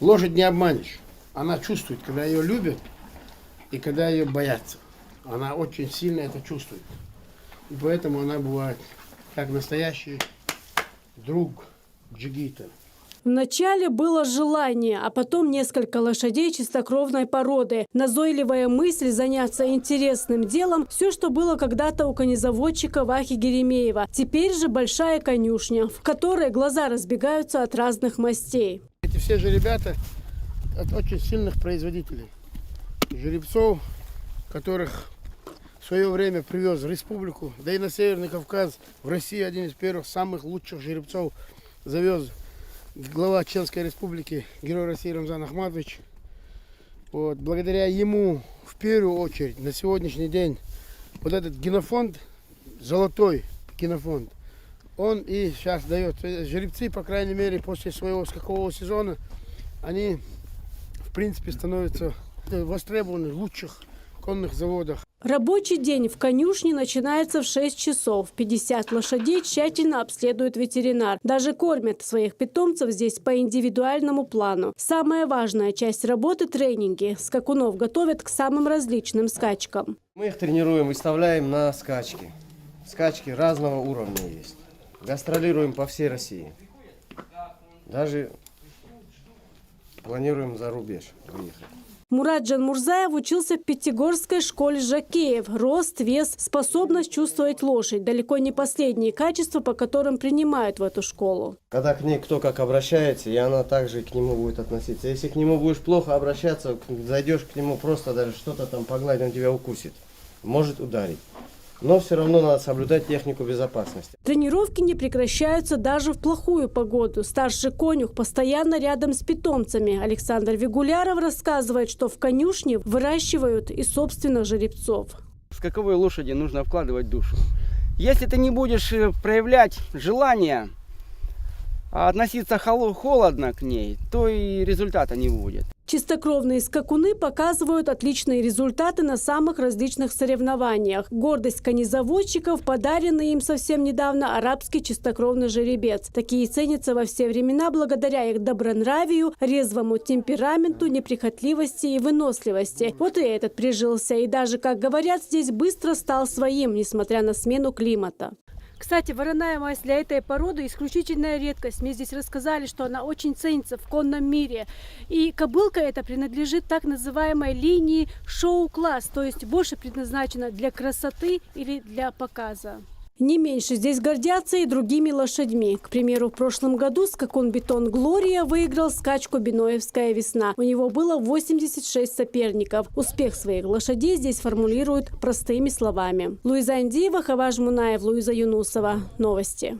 Лошадь не обманешь. Она чувствует, когда ее любят и когда ее боятся. Она очень сильно это чувствует. И поэтому она бывает как настоящий друг джигита. Вначале было желание, а потом несколько лошадей чистокровной породы. Назойливая мысль заняться интересным делом – все, что было когда-то у конезаводчика Вахи Геремеева. Теперь же большая конюшня, в которой глаза разбегаются от разных мастей. Эти все же ребята от очень сильных производителей. Жеребцов, которых в свое время привез в республику, да и на Северный Кавказ, в России один из первых самых лучших жеребцов завез глава Чеченской республики, герой России Рамзан Ахматович. Вот, благодаря ему, в первую очередь, на сегодняшний день, вот этот генофонд, золотой генофонд, он и сейчас дает. Жеребцы, по крайней мере, после своего скакового сезона, они, в принципе, становятся востребованы в лучших конных заводах. Рабочий день в конюшне начинается в 6 часов. 50 лошадей тщательно обследует ветеринар. Даже кормят своих питомцев здесь по индивидуальному плану. Самая важная часть работы – тренинги. Скакунов готовят к самым различным скачкам. Мы их тренируем, выставляем на скачки. Скачки разного уровня есть. Гастролируем по всей России. Даже планируем за рубеж выехать. Мурат Джанмурзаев учился в Пятигорской школе жокеев. Рост, вес, способность чувствовать лошадь – далеко не последние качества, по которым принимают в эту школу. Когда к ней кто как обращается, и она также и к нему будет относиться. Если к нему будешь плохо обращаться, зайдешь к нему просто даже что-то там погладить, он тебя укусит, может ударить. Но все равно надо соблюдать технику безопасности. Тренировки не прекращаются даже в плохую погоду. Старший конюх постоянно рядом с питомцами. Александр Вигуляров рассказывает, что в конюшне выращивают и собственных жеребцов. В скаковые лошади нужно вкладывать душу. Если ты не будешь проявлять желание, а относиться холодно к ней, то и результата не будет. Чистокровные скакуны показывают отличные результаты на самых различных соревнованиях. Гордость конезаводчиков – подаренный им совсем недавно арабский чистокровный жеребец. Такие ценятся во все времена благодаря их добронравию, резвому темпераменту, неприхотливости и выносливости. Вот и этот прижился. И даже, как говорят, здесь быстро стал своим, несмотря на смену климата. Кстати, вороная масть для этой породы исключительная редкость. Мне здесь рассказали, что она очень ценится в конном мире. И кобылка эта принадлежит так называемой линии шоу-класс, то есть больше предназначена для красоты или для показа. Не меньше здесь гордятся и другими лошадьми. К примеру, в прошлом году скакун Бетон Глория выиграл скачку «Биноевская весна». У него было 86 соперников. Успех своих лошадей здесь формулируют простыми словами. Луиза Андиева, Хаваж Мунаев, Луиза Юнусова. Новости.